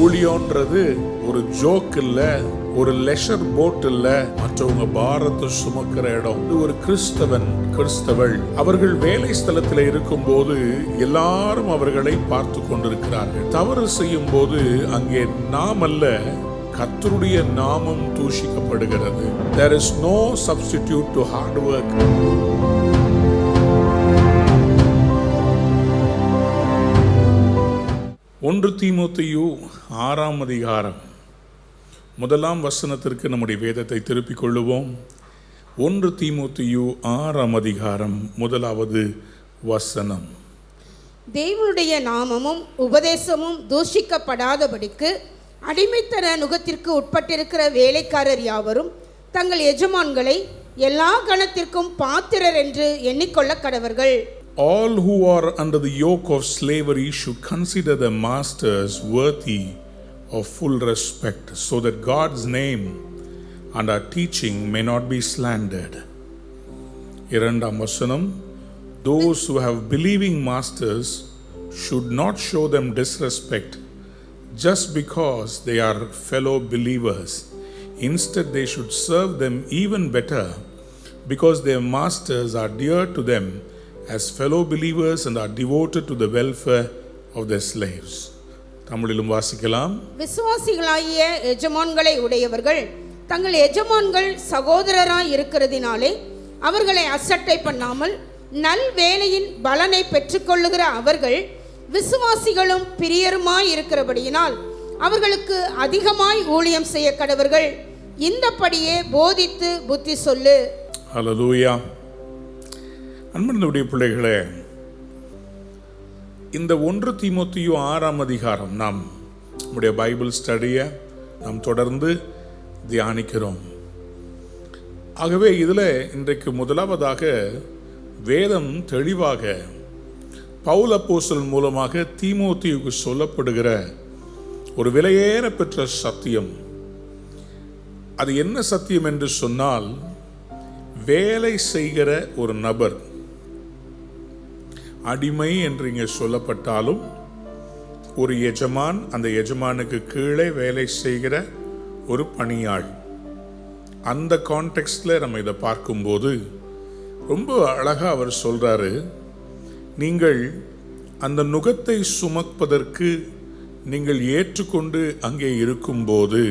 ஊழியன்றது ஒரு ஜோக் இல்ல, ஒரு லெஷர் போட் இல்ல, மற்றவங்க பாரத்தை சுமக்கிற இடம். இது ஒரு கிறிஸ்தவள் அவர்கள் வேலை ஸ்தலத்தில் இருக்கும் போது எல்லாரும் அவர்களை பார்த்து கொண்டிருக்கிறார்கள். தவறு செய்யும் போது அங்கே நாம் அல்ல, கர்த்தருடைய நாமம் தூஷிக்கப்படுகிறது. There is no substitute to hard work. 1 தீமோத்தேயு 6ஆம் அதிகாரம் 1ஆம் வசனத்திற்கு நம்முடைய வேதத்தை திருப்பிக் கொள்ளுவோம். 1 தீமோத்தேயு 6ஆம் அதிகாரம் 1வது வசனம். தேவனுடைய நாமமும் உபதேசமும் தூஷிக்கப்படாதபடிக்கு அடிமைத்தன நுகத்திற்கு உட்பட்டிருக்கிற வேலைக்காரர் யாவரும் தங்கள் எஜமான்களை எல்லா கணத்திற்கும் பாத்திரர் என்று எண்ணிக்கொள்ள கடவர்கள். All who are under the yoke of slavery should consider the masters worthy of full respect, so that God's name and our teaching may not be slandered. 2ஆம் வசனம். Those who have believing masters should not show them disrespect just because they are fellow believers. Instead, they should serve them even better because their masters are dear to them as fellow believers and are devoted to the welfare of their slaves. தமிழிலும் வாசிக்கலாம். விசுவாசிகளாகிய எஜமான்களை உடையவர்கள் தங்கள் எஜமான்கள் சகோதரராய் இருக்கிறதினாலே அவர்களை அசட்டை பண்ணாமல் நல் வேலையின் பலனை பெற்றுக்கொள்ளுகிற அவர்கள் விசுவாசிகளும் பிரியருமாய் இருக்கிறபடியினால் அவர்களுக்கு அதிகமாய் ஊழியம் செய்ய கடவர்கள். இந்தபடியே போதித்து புத்தி சொல்லு. ஹல்லேலூயா. அன்பார்ந்தவருடைய பிள்ளைகளே, இந்த 1 தீமோத்தேயு 6ஆம் அதிகாரம் நாம் நம்முடைய பைபிள் ஸ்டடியை நாம் தொடர்ந்து தியானிக்கிறோம். ஆகவே இதில் இன்றைக்கு முதலாவதாக வேதம் தெளிவாக பவுல் அப்போஸ்தலன் மூலமாக தீமோத்தேயுவுக்கு சொல்லப்படுகிற ஒரு விலையேற பெற்ற சத்தியம். அது என்ன சத்தியம் என்று சொன்னால், வேலை செய்கிற ஒரு நபர், அடிமை என்று இங்கே சொல்லப்பட்டாலும் ஒரு எஜமான், அந்த எஜமானுக்கு கீழே வேலை செய்கிற ஒரு பணியாள், அந்த கான்டெக்ஸ்டில் நம்ம இதை பார்க்கும்போது ரொம்ப அழகாக அவர் சொல்கிறாரு, நீங்கள் அந்த நுகத்தை சுமப்பதற்கு நீங்கள் ஏற்றுக்கொண்டு அங்கே இருக்கும்போது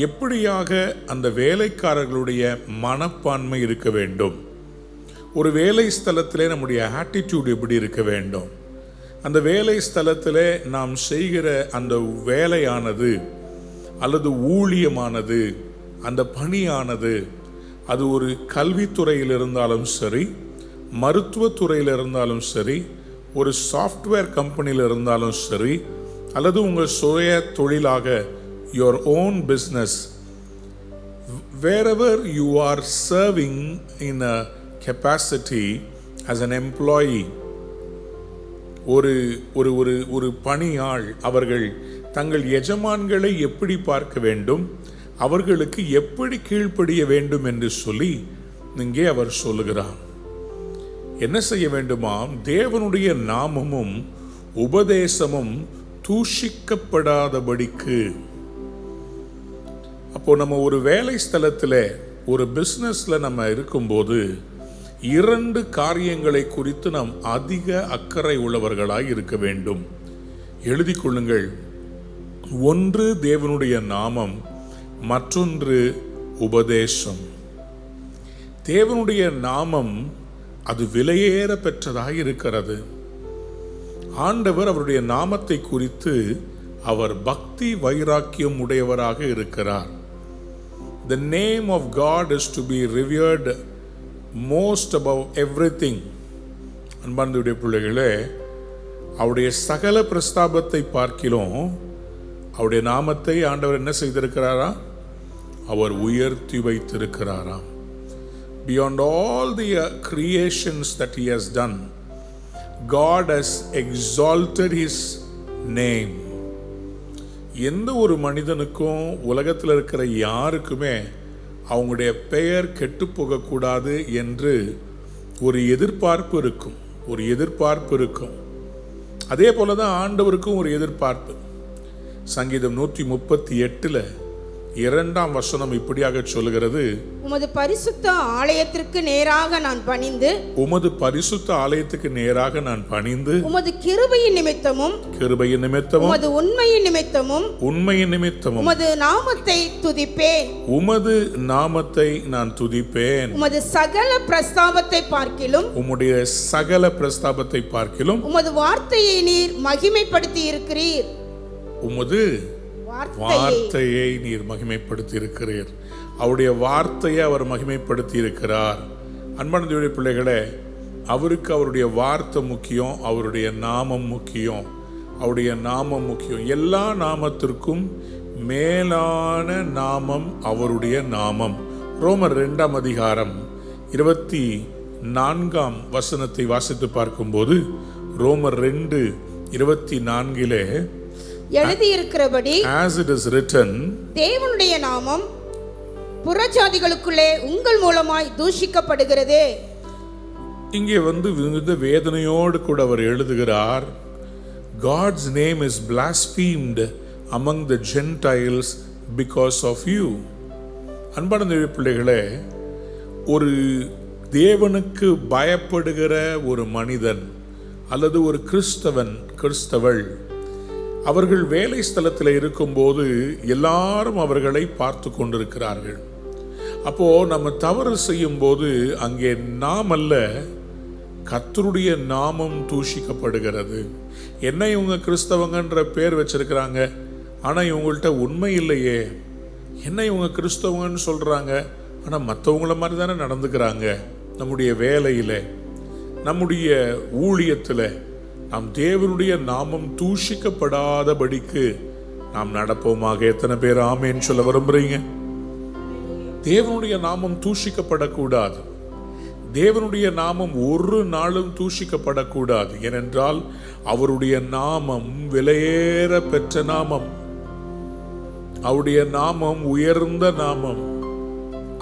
எப்படியாக அந்த வேலைக்காரர்களுடைய மனப்பான்மை இருக்க வேண்டும், ஒரு வேலை ஸ்தலத்திலே நம்முடைய ஆட்டிடியூட் எப்படி இருக்க வேண்டும், அந்த வேலை ஸ்தலத்திலே நாம் செய்கிற அந்த வேலையானது அல்லது ஊழியமானது, அந்த பணியானது, அது ஒரு கல்வித்துறையில் இருந்தாலும் சரி, மருத்துவத்துறையில் இருந்தாலும் சரி, ஒரு சாஃப்ட்வேர் கம்பெனியில் இருந்தாலும் சரி, அல்லது உங்கள் சுய தொழிலாக your own business, wherever you are serving in a capacity as an employee, ஒரு பணியாள், அவர்கள் தங்கள் எஜமான்களை எப்படி பார்க்க வேண்டும், அவர்களுக்கு எப்படி கீழ்ப்படிய வேண்டும் என்று சொல்லி இங்கே அவர் சொல்லுகிறார். என்ன செய்ய வேண்டுமாம்? தேவனுடைய நாமமும் உபதேசமும் தூஷிக்கப்படாதபடிக்கு. அப்போ நம்ம ஒரு வேலை ஸ்தலத்தில், ஒரு பிஸ்னஸில் நம்ம இருக்கும்போது 2 காரியங்களை குறித்து நாம் அதிக அக்கறை உள்ளவர்களாய் இருக்க வேண்டும். எழுதி கொள்ளுங்கள். ஒன்று தேவனுடைய நாமம், மற்றொன்று உபதேசம். தேவனுடைய நாமம் அது விலையேற பெற்றதாக இருக்கிறது. ஆண்டவர் அவருடைய நாமத்தை குறித்து அவர் பக்தி வைராக்கியம் உடையவராக இருக்கிறார். The name of God is to be revered most above everything. அன்பார்ந்தவருடைய பிள்ளைகளே, அவருடைய சகல பிரஸ்தாபத்தை பார்க்கிலும் அவருடைய நாமத்தை ஆண்டவர் என்ன செய்திருக்கிறாரா? அவர் உயர்த்தி வைத்திருக்கிறாராம். Beyond all the creations that he has done, God has exalted his name. எந்த ஒரு மனிதனுக்கும் உலகத்தில் இருக்கிற யாருக்குமே அவங்களுடைய பெயர் கெட்டு போகக்கூடாது என்று ஒரு எதிர்பார்ப்பு இருக்கும். அதே போல தான் ஆண்டவருக்கும் ஒரு எதிர்பார்ப்பு. சங்கீதம் 138 2ஆம் வசனம் இப்படியாக சொல்லுகிறது, உமது பரிசுத்த ஆலயத்திற்கு நேராக நான் பணிந்து, உமது பரிசுத்த ஆலயத்துக்கு நேராக நான் பணிந்து, உமது கிருபையின் நிமித்தமும் உமது உண்மையின் நிமித்தமும் உமது நாமத்தை துதிப்பேன். உமது நாமத்தை நான் துதிப்பேன். உமது சகல பிரஸ்தாபத்தை பார்க்கிலும், உம்முடைய சகல பிரஸ்தாபத்தை பார்க்கிலும் உமது வார்த்தையை நீர் மகிமைப்படுத்தி இருக்கிறீர். உமது வார்த்தையை நீர் மகிமைப்படுத்தி இருக்கிறீர். அவருடைய வார்த்தையை அவர் மகிமைப்படுத்தி இருக்கிறார். அன்பான தேவனுடைய பிள்ளைகளே, அவருக்கு அவருடைய வார்த்தை முக்கியம், அவருடைய நாமம் முக்கியம். அவருடைய நாமம் முக்கியம். எல்லா நாமத்திற்கும் மேலான நாமம் அவருடைய நாமம். ரோமர் 2ஆம் அதிகாரம் 24ஆம் வசனத்தை வாசித்து பார்க்கும்போது, ரோமர் 2:24 எழுதியிருக்கிறபடி, as it is written, தேவனுடைய நாமம் புறஜாதிகளுக்குள்ளே உங்கள் மூலமாய் தூஷிக்கப்படுகிறதே. இங்கே விவித வேதனையோடு கூட அவர் எழுதுகிறார், God's name is blasphemed among the Gentiles because of you. அன்பான தேவ பிள்ளைகளே, ஒரு தேவனுக்கு பயப்படுகிற ஒரு மனிதன் அல்லது ஒரு கிறிஸ்தவள் அவர்கள் வேலை ஸ்தலத்தில் இருக்கும்போது எல்லாரும் அவர்களை பார்த்து கொண்டிருக்கிறார்கள். அப்போ நம்ம தவறு செய்யும் போது அங்கே நாம் அல்ல, கர்த்தருடைய நாமம் தூஷிக்கப்படுகிறது. என்ன இவங்க கிறிஸ்தவங்கன்ற பேர் வச்சிருக்கிறாங்க, ஆனால் இவங்கள்ட்ட உண்மை இல்லையே. என்ன இவங்க கிறிஸ்தவங்கன்னு சொல்றாங்க, ஆனால் மற்றவங்கள மாதிரி தானே நடந்துக்கிறாங்க. நம்முடைய வேலையில், நம்முடைய ஊழியத்தில் நாம் தேவனுடைய நாமம் தூஷிக்கப்படாதபடிக்கு நாம் நடப்போமாக. எத்தனை பேர் ஆமேன்னு சொல்ல விரும்புறீங்க? தேவனுடைய நாமம் தூஷிக்கப்படக்கூடாது. தேவனுடைய நாமம் ஒரு நாளும் தூஷிக்கப்படக்கூடாது. ஏனென்றால் அவருடைய நாமம் விலையேற பெற்ற நாமம். அவருடைய நாமம் உயர்ந்த நாமம்.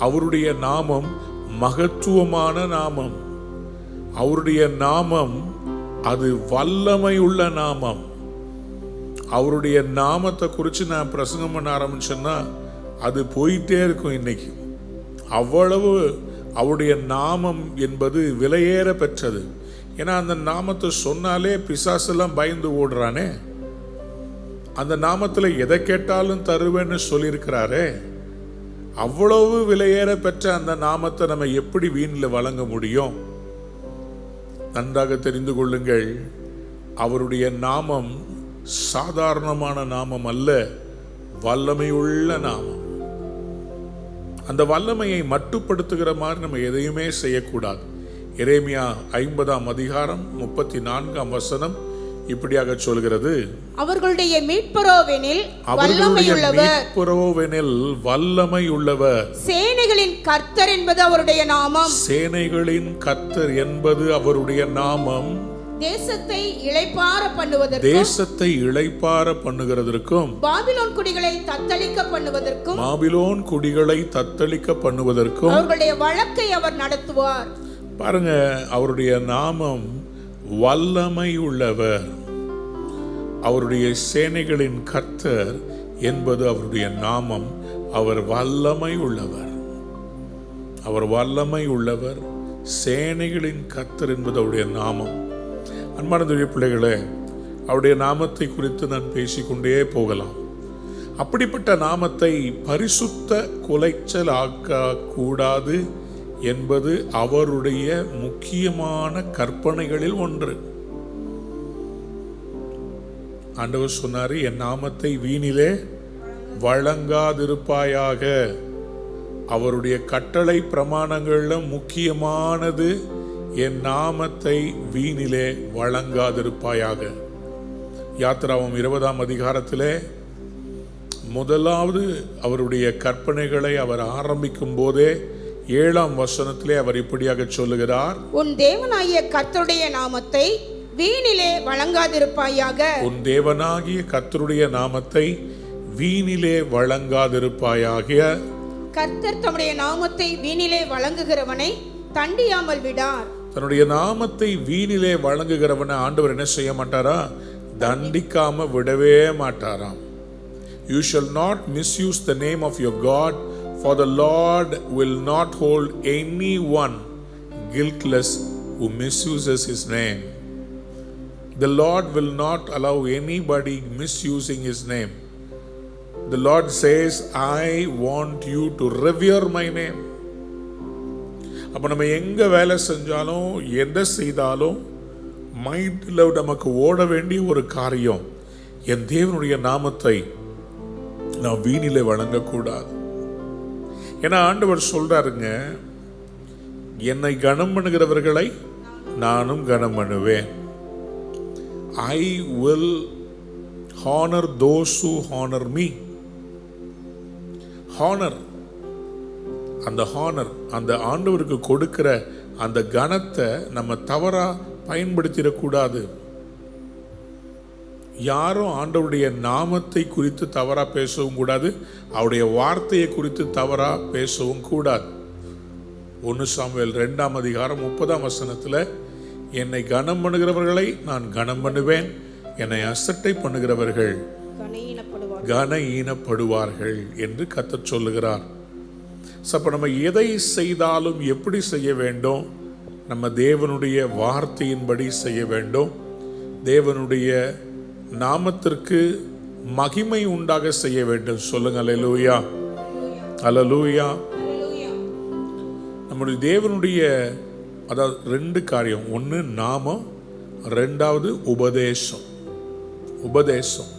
அவருடைய நாமம் மகத்துவமான நாமம். அவருடைய நாமம் அது வல்லமை உள்ள நாமம். அவருடைய நாமத்தை குறித்து நான் பிரசங்கம் பண்ண ஆரம்பிச்சேன்னா அது போயிட்டே இருக்கும். இன்னைக்கு அவ்வளவு அவருடைய நாமம் என்பது விலையேற பெற்றது. ஏன்னா அந்த நாமத்தை சொன்னாலே பிசாசெல்லாம் பயந்து ஓடுறானே. அந்த நாமத்தில் எதை கேட்டாலும் தருவேன்னு சொல்லியிருக்கிறாரே. அவ்வளவு விலையேற பெற்ற அந்த நாமத்தை நம்ம எப்படி வீணில் வழங்க முடியும்? நன்றாக தெரிந்து கொள்ளுங்கள், அவருடைய நாமம் சாதாரணமான நாமம் அல்ல, வல்லமையுள்ள நாமம். அந்த வல்லமையை மட்டுப்படுத்துகிற மாதிரி நம்ம எதையுமே செய்யக்கூடாது. எரேமியா 50ஆம் அதிகாரம் 34ஆம் வசனம் இப்படியாக சொல்கிறது, அவர்களுடைய மீட்பரோவெனில் வல்லமை உள்ளவர், சேனைகளின் கர்த்தர் என்பது அவருடைய நாமம். சேனைகளின் கர்த்தர் என்பது அவருடைய நாமம். தேசத்தை இளைப்பாற பண்ணுகிறதற்கும் பாபிலோன் குடிகளை தத்தளிக்க பண்ணுவதற்கும் அவர்களுடைய வழக்கை அவர் நடத்துவார். பாருங்க, அவருடைய நாமம் வல்லமை உள்ளவர். அவருடைய சேனைகளின் கர்த்தர் என்பது அவருடைய நாமம். அவர் வல்லமை உள்ளவர். அவர் வல்லமை உள்ளவர். சேனைகளின் கர்த்தர் என்பது அவருடைய நாமம். அன்பான தேவ பிள்ளைகளே, அவருடைய நாமத்தை குறித்து நான் பேசிக்கொண்டே போகலாம். அப்படிப்பட்ட நாமத்தை பரிசுத்த குலைச்சல் ஆக்க கூடாது என்பது அவருடைய முக்கியமான கற்பனைகளில் ஒன்று. ஆண்டவர் சொன்னார், என் நாமத்தை வீணிலே வழங்காதிருப்பாயாக. அவருடைய கட்டளை பிரமாணங்கள்ல முக்கியமானது என் நாமத்தை வீணிலே வழங்காதிருப்பாயாக. யாத்திராவும் 20ஆம் அதிகாரத்திலே முதலாவது அவருடைய கற்பனைகளை அவர் ஆரம்பிக்கும் போதே 7ஆம் வசனத்திலே அவர் இப்படியாக சொல்லுகிறார், உன் தேவனாகிய கர்த்தருடைய நாமத்தை வீணிலே வழங்காதிருப்பாயாக. உன் தேவனாகிய கர்த்தருடைய நாமத்தை வீணிலே வழங்காதிருப்பாயாக. கர்த்தர் தம்முடைய நாமத்தை வீணிலே வழங்குகிறவனை தண்டியாமல் விடார். தன்னுடைய நாமத்தை வீணிலே வழங்குகிறவனை ஆண்டவர் என்ன செய்ய மாட்டாரா? தண்டிக்காம விடவே மாட்டாராம். You shall not misuse the name of your God, for the Lord will not hold anyone guiltless who misuses his name. The Lord will not allow anybody misusing his name. The Lord says, I want you to revere my name. அப்ப நம்ம எங்க வேலை செஞ்சாலும் எதை செய்தாலும் மைண்டில் நமக்கு ஓட வேண்டிய ஒரு காரியம், என் தேவனுடைய நாமத்தை நான் வீணிலே வழங்கக்கூடாது. ஏன்னா ஆண்டவர் சொல்றாருங்க, என்னை கனம் பண்ணுகிறவர்களை நானும் கனம் பண்ணுவேன். I will honor those who honor me. Honor, அந்த ஆண்டவருக்கு கொடுக்கிற அந்த கனத்தை நம்ம தவறா பயன்படுத்திடக்கூடாது. யாரும் ஆண்டவருடைய நாமத்தை குறித்து தவறா பேசவும் கூடாது, அவருடைய வார்த்தையை குறித்து தவறா பேசவும் கூடாது. 1 சாமுவேல் 2ஆம் அதிகாரம் 30ஆம் வசனத்தில், என்னை கனம் பண்ணுகிறவர்களை நான் கனம் பண்ணுவேன், என்னை அசட்டை பண்ணுகிறவர்கள் கனஈனப்படுவார்கள் என்று கர்த்தர் சொல்லுகிறார். அப்ப நம்ம எதை செய்தாலும் எப்படி செய்ய வேண்டும்? நம்ம தேவனுடைய வார்த்தையின்படி செய்ய வேண்டும். தேவனுடைய நாமத்திற்கு மகிமை உண்டாக செய்ய வேண்டும். சொல்லுங்க அல்லேலூயா, அல்லேலூயா. நம்முடைய தேவனுடைய அதாவது 2 காரியம், ஒன்று நாமம், 2வது உபதேசம்.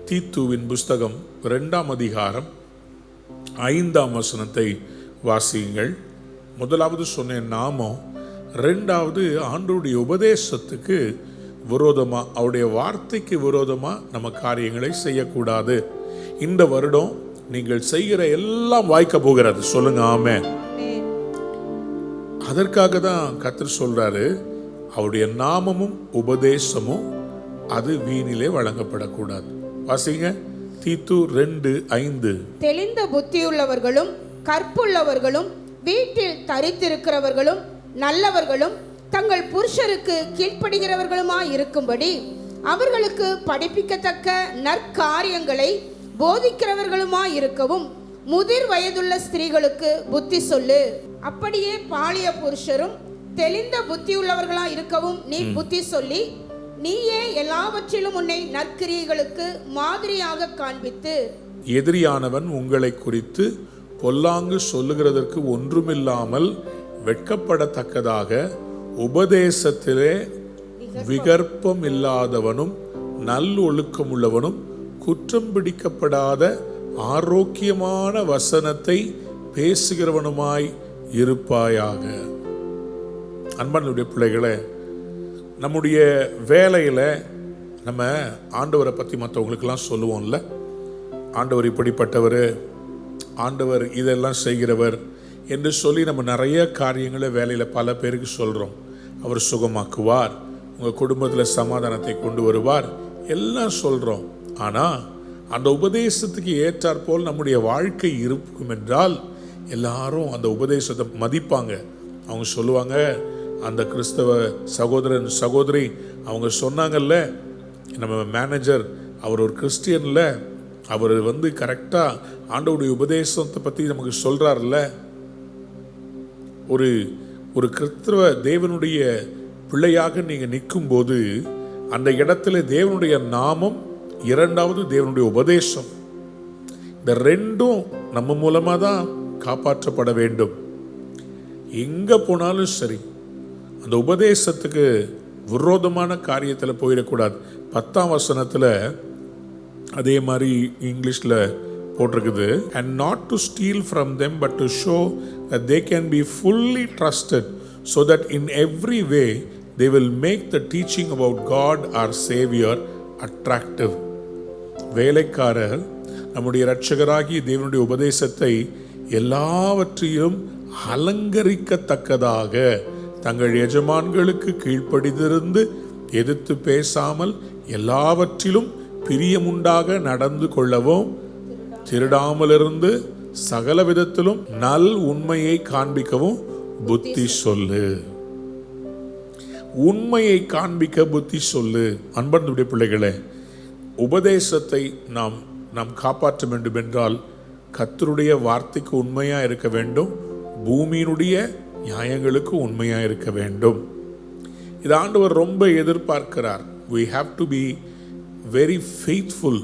தீத்துவின் புஸ்தகம் 2ஆம் அதிகாரம் 5ஆம் வசனத்தை வாசியுங்கள். முதலாவது சொன்ன நாமம், 2வது ஆண்டவருடைய உபதேசத்துக்கு விரோதமா, அவருடைய வார்த்தைக்கு விரோதமா நம்ம காரியங்களை செய்யக்கூடாது. இந்த வருடம் நீங்கள் செய்கிற எல்லாம் வாய்க்க போகிறது. சொல்லுங்க ஆமென். அதற்காக தான் கர்த்தர் சொல்றாரு, அவருடைய நாமமும் உபதேசமும் அது வீணிலே வழங்கப்படக்கூடாது. வாசிங்க தீத்து 2:5. தெளிந்த புத்தியுள்ளவர்களும் கற்புள்ளவர்களும் வீட்டில் தரித்திருக்கிறவர்களும் நல்லவர்களும் தங்கள் புருஷருக்கு கீழ்ப்படுகிறவர்களுமாய் இருக்கும்படி அவர்களுக்கு படிப்பிக்கத்தக்க நற்காரியங்களை போதிக்கிறவர்களுமாய் இருக்கவும் முதிர் வயதுள்ள ஸ்திரீகளுக்கு புத்தி சொல்லு. அப்படியே பாலிய புருஷரும் தெளிந்த புத்தியுள்ளவர்களாய் இருக்கவும் நீ புத்தி சொல்லி, நீயே எல்லாவற்றிலும் உன்னை நற்கிரியைகளுக்கு மாதிரியாக காண்பித்து. எதிரியானவன் உங்களை குறித்து பொல்லாங்கு சொல்லுகிறதற்கு ஒன்றுமில்லாமல் வெட்கப்படத்தக்கதாக உபதேசத்திலே விகற்பம் இல்லாதவனும் நல்லொழுக்கம் உள்ளவனும் குற்றம் பிடிக்கப்படாத ஆரோக்கியமான வசனத்தை பேசுகிறவனுமாய் இருப்பாயாக. அன்பானுடைய பிள்ளைகளே, நம்முடைய வேலையில் நம்ம ஆண்டவரை பற்றி மற்றவங்களுக்கெல்லாம் சொல்லுவோம்ல, ஆண்டவர் இப்படிப்பட்டவர், ஆண்டவர் இதெல்லாம் செய்கிறவர் என்று சொல்லி நம்ம நிறைய காரியங்களை வேலையில் பல பேருக்கு சொல்கிறோம். அவர் சுகமாக்குவார், உங்கள் குடும்பத்தில் சமாதானத்தை கொண்டு வருவார், எல்லாம் சொல்கிறோம். ஆனால் அந்த உபதேசத்துக்கு ஏற்றாற்போல் நம்முடைய வாழ்க்கை இருக்கும் என்றால் எல்லாரும் அந்த உபதேசத்தை மதிப்பாங்க. அவங்க சொல்லுவாங்க, அந்த கிறிஸ்தவ சகோதரன் சகோதரி அவங்க சொன்னாங்கல்ல, நம்ம மேனேஜர் அவர் ஒரு கிறிஸ்டியன்ல, அவர் கரெக்டாக ஆண்டவருடைய உபதேசத்தை பற்றி நமக்கு சொல்கிறார்ல. ஒரு கிறிஸ்தவ தேவனுடைய பிள்ளையாக நீங்கள் நிற்கும்போது அந்த இடத்துல தேவனுடைய நாமம், 2வது தேவனுடைய உபதேசம், இந்த 2ம் நம்ம மூலமாக தான் காப்பாற்றப்பட வேண்டும். எங்கே போனாலும் சரி அந்த உபதேசத்துக்கு விரோதமான காரியத்தில் போயிடக்கூடாது. 10ஆம் வசனத்தில் அதே மாதிரி இங்கிலீஷில் போட்டிருக்குது, and not to steal from them but to show that they can be fully trusted so that in every way they will make the teaching about God our Savior attractive. வேலைக்காரர் நம்முடைய இரட்சகராகிய தேவனுடைய உபதேசத்தை எல்லாவற்றையும் அலங்கரிக்கத்தக்கதாக தங்கள் எஜமான்களுக்கு கீழ்ப்படிந்திருந்து எதிர்த்து பேசாமல் எல்லாவற்றிலும் பிரியமுண்டாக நடந்து கொள்ளவும், திருடாமலிருந்து சகல விதத்திலும் நல் உண்மையை காண்பிக்கவும் புத்தி சொல்லு. உண்மையை காண்பிக்க புத்தி சொல்லு. அன்பர்களுடைய பிள்ளைகளே, உபதேசத்தை நாம் நாம் காப்பாற்ற வேண்டும் என்றால் கர்த்தருடைய வார்த்தைக்கு உண்மையா இருக்க வேண்டும், பூமியினுடைய நியாயங்களுக்கு உண்மையா இருக்க வேண்டும். இது ஆண்டவர் ரொம்ப எதிர்பார்க்கிறார். we have to be very faithful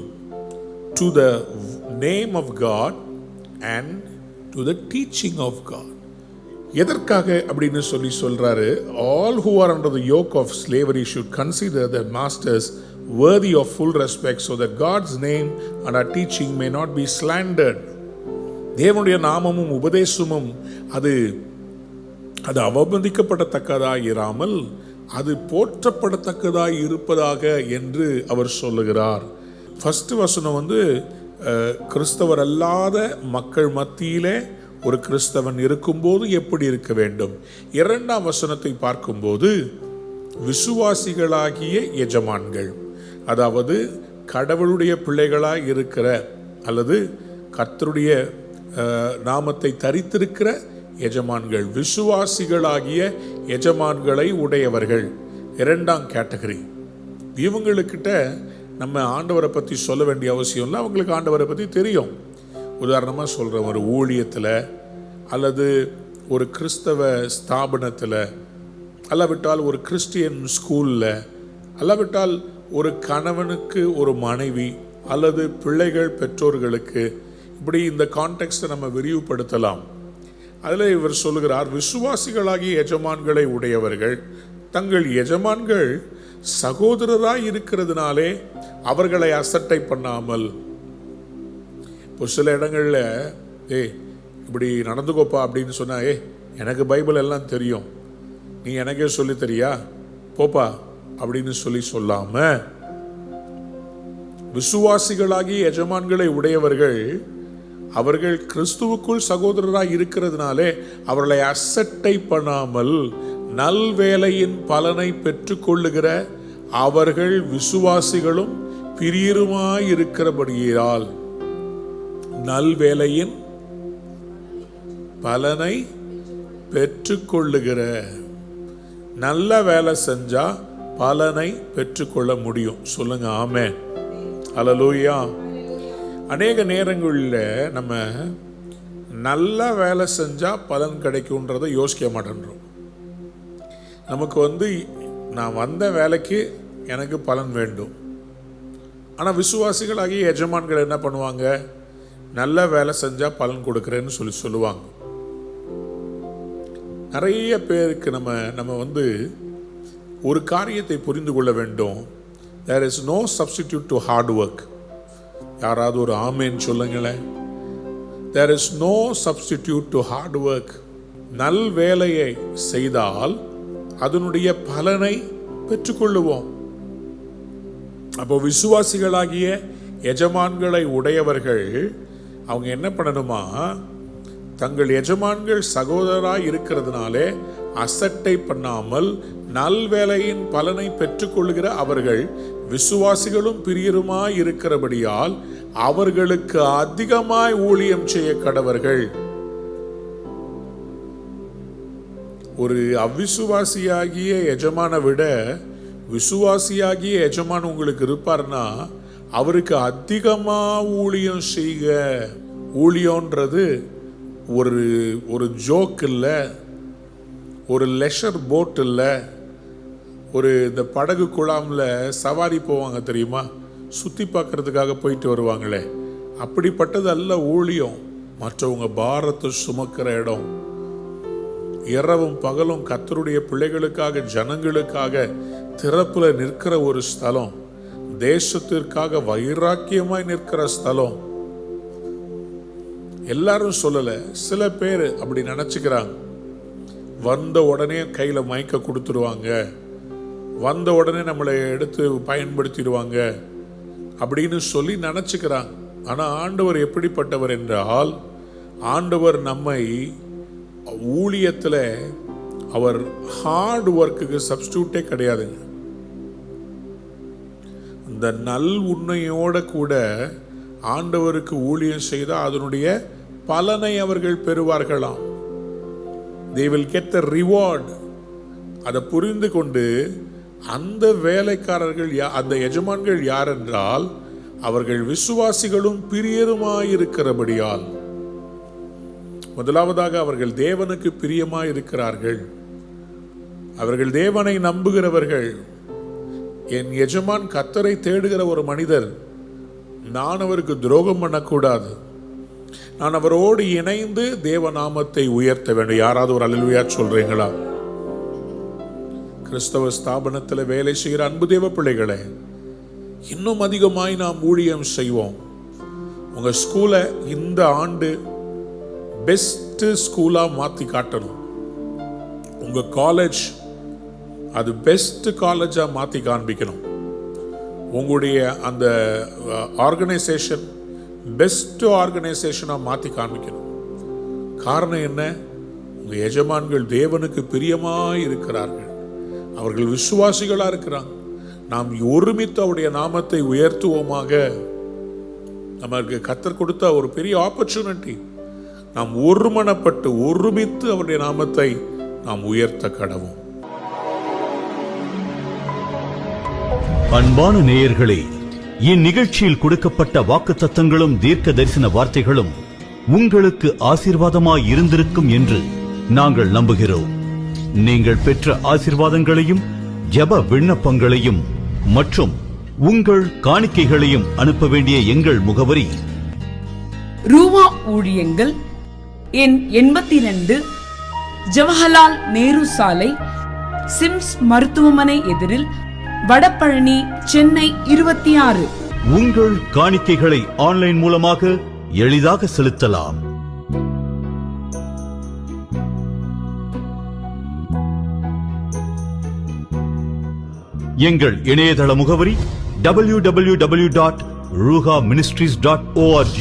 to the name of God and to the teaching of God. எதற்காக அப்படின்னு சொல்றாரு, all who are under the yoke of slavery should consider their masters worthy of full respect so that God's name and our teaching may not be slandered. தேவனுடைய நாமமும் உபதேசமும் அது அவமதிக்கப்படத்தக்கதாய் இராமல் அது போற்றப்படத்தக்கதாய் இருப்பதாக என்று அவர் சொல்லுகிறார். ஃபர்ஸ்ட் வசனம் கிறிஸ்தவர் அல்லாத மக்கள் மத்தியிலே ஒரு கிறிஸ்தவன் இருக்கும்போது எப்படி இருக்க வேண்டும். இரண்டாம் வசனத்தை பார்க்கும்போது விசுவாசிகளாகிய எஜமான்கள், அதாவது கடவுளுடைய பிள்ளைகளாய் இருக்கிற அல்லது கர்த்தருடைய நாமத்தை தரித்திருக்கிற எஜமான்கள், விசுவாசிகளாகிய எஜமான்களை உடையவர்கள் இரண்டாம் கேட்டகரி. இவங்களுக்கிட்ட நம்ம ஆண்டவரை பற்றி சொல்ல வேண்டிய அவசியம் இல்லை, அவங்களுக்கு ஆண்டவரை பற்றி தெரியும். உதாரணமாக சொல்கிறேன், ஒரு ஊழியத்தில் அல்லது ஒரு கிறிஸ்தவ ஸ்தாபனத்தில், அல்லாவிட்டால் ஒரு கிறிஸ்டியன் ஸ்கூலில், அல்லாவிட்டால் ஒரு கணவனுக்கு ஒரு மனைவி அல்லது பிள்ளைகள் பெற்றோர்களுக்கு, இப்படி இந்த கான்டெக்ஸ்ட்டை நம்ம விரிவுபடுத்தலாம். அதில் இவர் சொல்லுகிறார், விசுவாசிகளாகிய எஜமான்களை உடையவர்கள் தங்கள் எஜமான்கள் சகோதரராய் இருக்கிறதுனாலே அவர்களை அசட்டை பண்ணாமல். இப்போ சில இடங்களில் இப்படி நடந்துக்கோப்பா அப்படின்னு சொன்னா, எனக்கு பைபிள் எல்லாம் தெரியும், நீ எனக்கே சொல்லி தெரியா போப்பா அப்படின்னு சொல்லாம, விசுவாசிகளாகிய எஜமான்களை உடையவர்கள் அவர்கள் கிறிஸ்துவுக்குள் சகோதரராய் இருக்கிறதுனாலே அவர்களை அசட்டை பண்ணாமல் நல்வேலையின் பலனை பெற்றுக்கொள்ளுகிற அவர்கள் விசுவாசிகளும் பிரியருமாய் இருக்கிறபடியால், நல்வேலையின் பலனை பெற்றுக்கொள்ளுகிற, நல்ல வேலை செஞ்சா பலனை பெற்றுக்கொள்ள முடியும். சொல்லுங்க ஆமென், அல்லேலூயா. அநேக நேரங்களில் நம்ம நல்ல வேலை செஞ்சால் பலன் கிடைக்கும்ன்றதை யோசிக்க மாட்டேன்றோம். நமக்கு நான் வந்த வேலைக்கு எனக்கு பலன் வேண்டும். ஆனால் விசுவாசிகளாகிய எஜமான்கள் என்ன பண்ணுவாங்க, நல்ல வேலை செஞ்சால் பலன் கொடுக்குறேன்னு சொல்லுவாங்க. நிறைய பேருக்கு நம்ம ஒரு காரியத்தை புரிந்து கொள்ள வேண்டும். there is no substitute to hard work. யாராவது ஒரு ஆமேன் சொல்லுங்களேன். there is no substitute to hard work. நல் வேலையை செய்தால் அதனுடைய பலனை பெற்றுக்கொள்ளுவோம். அப்போ விசுவாசிகளாகிய எஜமான்களை உடையவர்கள் அவங்க என்ன பண்ணணுமா, தங்கள் எஜமான்கள் சகோதரராய் இருக்கிறதுனாலே அசட்டை பண்ணாமல் நல்வேலையின் பலனை பெற்றுக்கொள்கிற அவர்கள் விசுவாசிகளும் பிரியருமாய் இருக்கிறபடியால் அவர்களுக்கு அதிகமாய் ஊழியம் செய்ய கடவர்கள். ஒரு அவிசுவாசியாகிய எஜமான விட விசுவாசியாகிய எஜமான் உங்களுக்கு இருப்பார்னா அவருக்கு அதிகமா ஊழியம் செய்க. ஊழியன்றது ஒரு ஜோக் இல்லை, ஒரு லெஷர் போட் இல்லை, இந்த படகு குழாமில் சவாரி போவாங்க தெரியுமா, சுற்றி பார்க்கறதுக்காக போயிட்டு வருவாங்களே, அப்படிப்பட்டது அல்ல ஊழியம். மற்றவங்க பாரத்தை சுமக்கிற இடம், இரவும் பகலும் கர்த்தருடைய பிள்ளைகளுக்காக ஜனங்களுக்காக திறப்புல நிற்கிற ஒரு ஸ்தலம், தேசத்திற்காக வைராக்கியமாய் நிற்கிற ஸ்தலம். எல்லாரும் சொல்லல, சில பேர் அப்படி நினைச்சுக்கிறாங்க. வந்த உடனே கையில மயக்க கொடுத்துருவாங்க, வந்த உடனே நம்மளை எடுத்து பயன்படுத்திடுவாங்க அப்படின்னு சொல்லி நினைச்சுக்கிறாங்க. ஆனா ஆண்டவர் எப்படிப்பட்டவர் என்றால், ஆண்டவர் நம்மை ஊழியத்துல அவர் ஹார்ட் ஒர்க்குக்கு சப்ஸ்டியூட்டே கிடையாதுங்க. இந்த நல் உண்மையோட கூட ஆண்டவருக்கு ஊழியம் செய்தால் அதனுடைய பலனை அவர்கள் பெறுவார்களாம். they will get the reward. அதை புரிந்து கொண்டு அந்த வேலைக்காரர்கள் அந்த எஜமான்கள் யார் என்றால் அவர்கள் விசுவாசிகளும் பிரியருமாயிருக்கிறபடியால். முதலாவதாக அவர்கள் தேவனுக்கு பிரியமாயிருக்கிறார்கள். அவர்கள் தேவனை நம்புகிறவர்கள். என் எஜமான் கர்த்தரை தேடுகிற ஒரு மனிதர், நான் அவருக்கு துரோகம் பண்ணக்கூடாது, நான் அவரோடு இணைந்து தேவ நாமத்தை உயர்த்த வேண்டும். யாராவது ஒரு அல்லேலூயா சொல்றீங்களா? கிறிஸ்தவ ஸ்தாபனத்தில் வேலை செய்கிற அன்பு தேவ பிள்ளைகளே, இன்னும் அதிகமாய் நாம் ஊழியம் செய்வோம். உங்க ஸ்கூலை இந்த ஆண்டு பெஸ்ட் ஸ்கூலா மாத்தி காட்டணும். உங்க காலேஜ் அது பெஸ்ட் காலேஜா மாத்தி காண்பிக்கணும். உங்களுடைய அந்த ஆர்கனைசேஷன் பெஸ்ட் ஆர்கனைசேஷனா மாத்தி காண்பிக்கணும். காரணம் என்ன? உங்க எஜமான்கள் தேவனுக்கு பிரியமாய் இருக்கிறார்கள். அவர்கள் விசுவாசிகளா இருக்கிறாங்க. நாம் ஒருமித்து அவருடைய நாமத்தை உயர்த்துவோமாக. நமக்கு கர்த்தர் கொடுத்த ஒரு பெரிய ஆப்பர்ச்சுனிட்டி. நாம் ஒருமனப்பட்டு ஒருமித்து அவருடைய நாமத்தை நாம் உயர்த்த கடவோம். அன்பான நேயர்களே, இந்நிகழ்ச்சியில் கொடுக்கப்பட்ட வாக்குத்தத்தங்களும் தீர்க்க தரிசன வார்த்தைகளும் உங்களுக்கு ஆசீர்வாதமாய் இருந்திருக்கும் என்று நாங்கள் நம்புகிறோம். நீங்கள் பெற்ற ஆசீர்வாதங்களையும் ஜெப விண்ணப்பங்களையும் மற்றும் உங்கள் காணிக்கைகளையும் அனுப்ப வேண்டிய எங்கள் முகவரி: ரூவா ஊழியங்கள், எண் 82, ஜவஹர்லால் நேரு சாலை, சிம்ஸ் மருத்துவமனை எதிரில், வடபழனி, சென்னை 26. உங்கள் காணிக்கைகளை ஆன்லைன் மூலமாக எளிதாக செலுத்தலாம். எங்கள் இணையதள முகவரி www.ruhaministries.org.